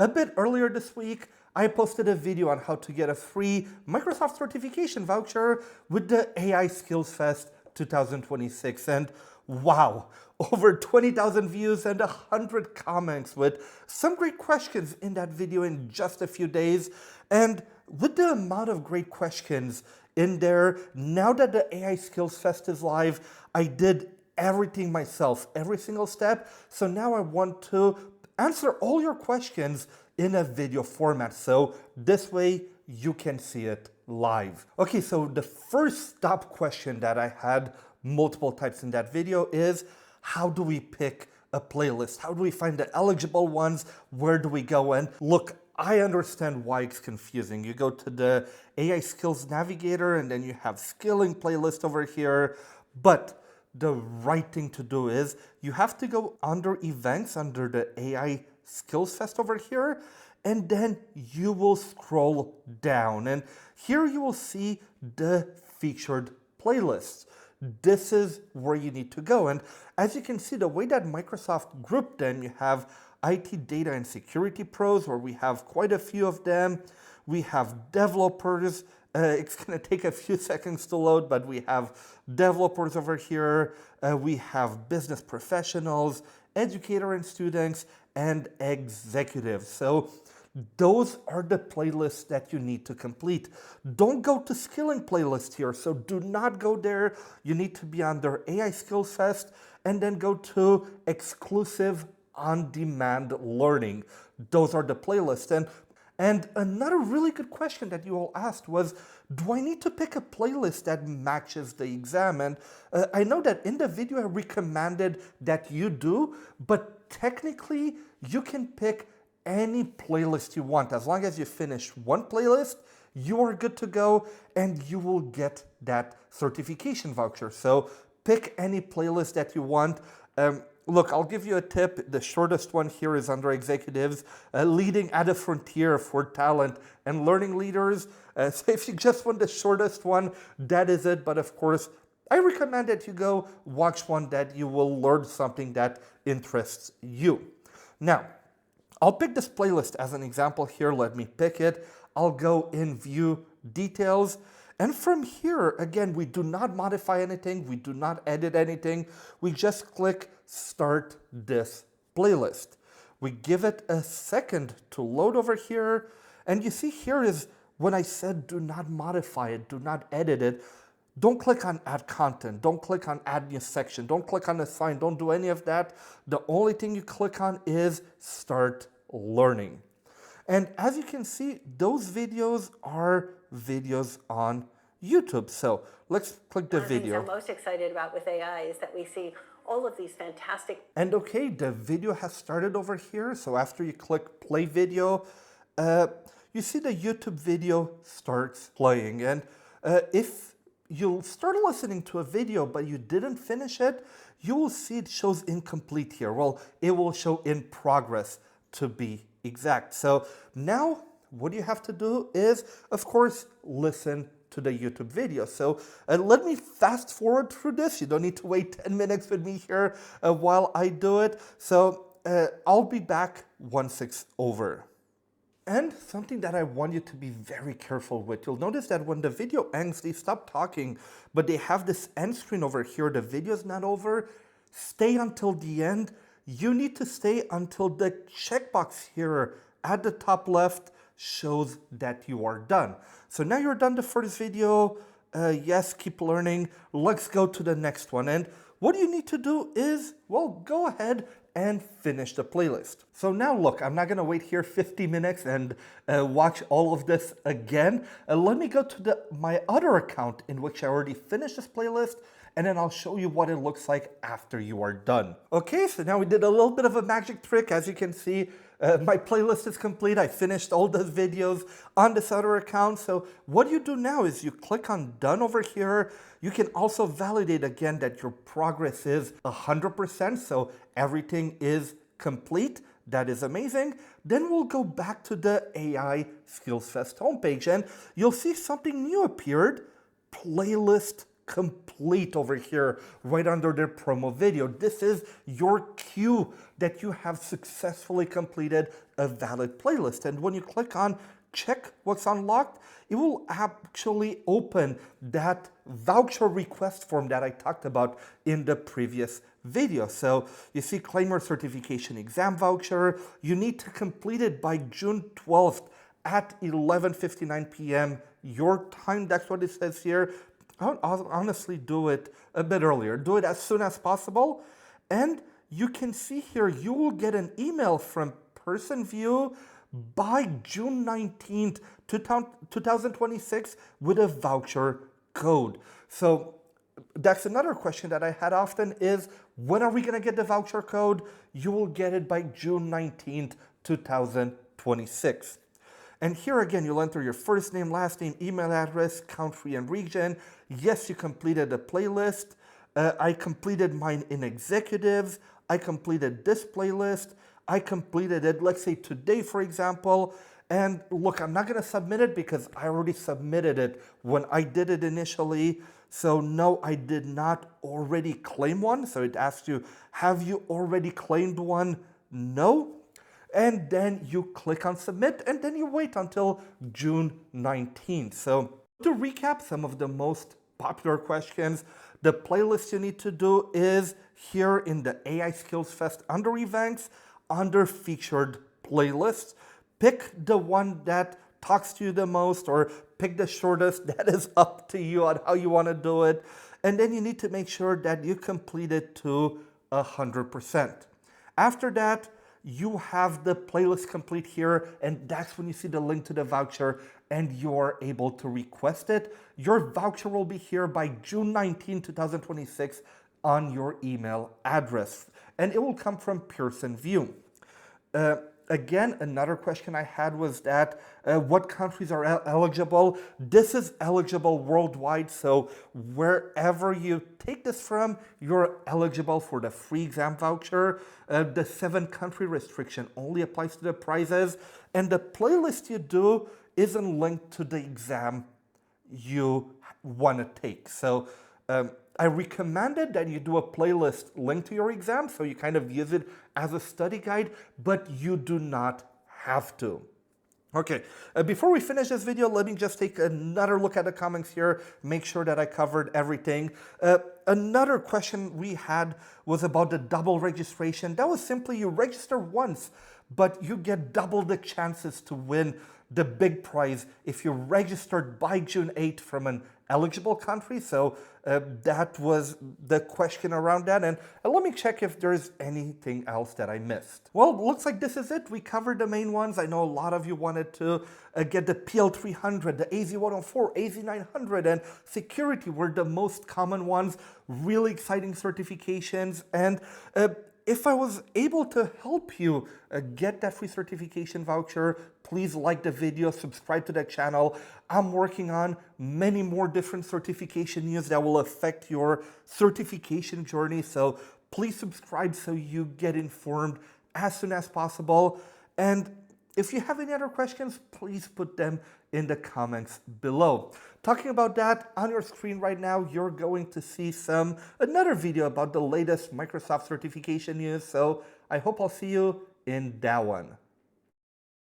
A bit earlier this week, I posted a video on how to get a free Microsoft certification voucher with the AI Skills Fest 2026. And wow, over 20,000 views and 100 comments with some great questions in that video in just a few days. And with the amount of great questions in there, now that the AI Skills Fest is live, I did everything myself, every single step. So now I want to answer all your questions in a video format. So this way you can see it live. Okay, so the first stop question that I had multiple times in that video is, how do we pick a playlist? How do we find the eligible ones? Where do we go? And look, I understand why it's confusing. You go to the AI Skills Navigator and then you have skilling playlist over here. But the right thing to do is you have to go under events under the AI Skills Fest over here, and then you will scroll down. And here you will see the featured playlists. This is where you need to go. And as you can see, the way that Microsoft grouped them, you have IT Data and Security Pros, where we have quite a few of them. We have developers. It's going to take a few seconds to load, but we have developers over here. We have business professionals, educator and students, and executives. So those are the playlists that you need to complete. Don't go to skilling playlist here. So do not go there. You need to be under AI Skills Fest and then go to exclusive on-demand learning. Those are the playlists. And another really good question that you all asked was, do I need to pick a playlist that matches the exam? And I know that in the video I recommended that you do, but technically you can pick any playlist you want. As long as you finish one playlist, you are good to go and you will get that certification voucher. So pick any playlist that you want. Look, I'll give you a tip. The shortest one here is under executives, leading at a frontier for talent and learning leaders. So if you just want the shortest one, that is it. But of course, I recommend that you go watch one that you will learn something that interests you. Now, I'll pick this playlist as an example here. Let me pick it. I'll go in view details. And from here, again, we do not modify anything. We do not edit anything. We just click start this playlist. We give it a second to load over here. And you see here is when I said do not modify it, do not edit it. Don't click on add content. Don't click on add new section. Don't click on assign. Don't do any of that. The only thing you click on is start learning. And as you can see, those videos are videos on YouTube. So let's click the video. One of the things I'm most excited about with AI is that we see all of these fantastic. And okay, the video has started over here. So after you click play video, you see the YouTube video starts playing. And if you start listening to a video, but you didn't finish it, you will see it shows incomplete here. Well, it will show in progress to be exact. So now what you have to do is, of course, listen to the YouTube video. So let me fast forward through this. You don't need to wait 10 minutes with me here while I do it. So I'll be back once it's over. And something that I want you to be very careful with, you'll notice that when the video ends, they stop talking, but they have this end screen over here. The video's not over. Stay until the end. You need to stay until the checkbox here at the top left shows that you are done. So now you're done the first video. Yes, keep learning. Let's go to the next one. And what you need to do is, well, go ahead and finish the playlist. So now look, I'm not gonna wait here 50 minutes and watch all of this again. Let me go to my other account in which I already finished this playlist, and then I'll show you what it looks like after you are done. Okay, so now we did a little bit of a magic trick. As you can see, my playlist is complete. I finished all the videos on this other account. So what you do now is you click on done over here. You can also validate again that your progress is 100%. So everything is complete. That is amazing. Then we'll go back to the AI Skills Fest homepage and you'll see something new appeared. Playlist complete over here, right under their promo video. This is your cue that you have successfully completed a valid playlist. And when you click on check what's unlocked, it will actually open that voucher request form that I talked about in the previous video. So you see, claim your certification exam voucher. You need to complete it by June 12th at 11:59 p.m. your time. That's what it says here. I'll honestly do it a bit earlier. Do it as soon as possible. And you can see here, you will get an email from Person View by June 19th, 2026 with a voucher code. So that's another question that I had often is, when are we going to get the voucher code? You will get it by June 19th, 2026. And here again, you'll enter your first name, last name, email address, country, and region. Yes, you completed the playlist. I completed mine in executives. I completed this playlist. I completed it, let's say today, for example. And look, I'm not going to submit it because I already submitted it when I did it initially. So no, I did not already claim one. So it asks you, have you already claimed one? No. And then you click on submit, and then you wait until June 19th. So to recap some of the most popular questions, the playlist you need to do is here in the AI Skills Fest under events, under featured playlists. Pick the one that talks to you the most, or pick the shortest. That is up to you on how you want to do it. And then you need to make sure that you complete it to 100%. After that, you have the playlist complete here, and that's when you see the link to the voucher and you're able to request it. Your voucher will be here by June 19, 2026 on your email address, and it will come from Pearson View. Again, another question I had was that what countries are eligible? This is eligible worldwide, so wherever you take this from, you're eligible for the free exam voucher. The 7-country restriction only applies to the prizes, and the playlist you do isn't linked to the exam you want to take. So I recommended that you do a playlist linked to your exam, so you kind of use it as a study guide, but you do not have to. Okay, before we finish this video, let me just take another look at the comments here, make sure that I covered everything. Another question we had was about the double registration. That was simply you register once, but you get double the chances to win the big prize if you registered by June 8th from an eligible country. So that was the question around that. And let me check if there's anything else that I missed. Well, it looks like this is it. We covered the main ones. I know a lot of you wanted to get the PL300, the AZ104, AZ900, and security were the most common ones. Really exciting certifications. And if I was able to help you get that free certification voucher, please like the video, subscribe to the channel. I'm working on many more different certification news that will affect your certification journey. So please subscribe so you get informed as soon as possible. And if you have any other questions, please put them in the comments below. Talking about that, on your screen right now, you're going to see another video about the latest Microsoft certification news. So I hope I'll see you in that one.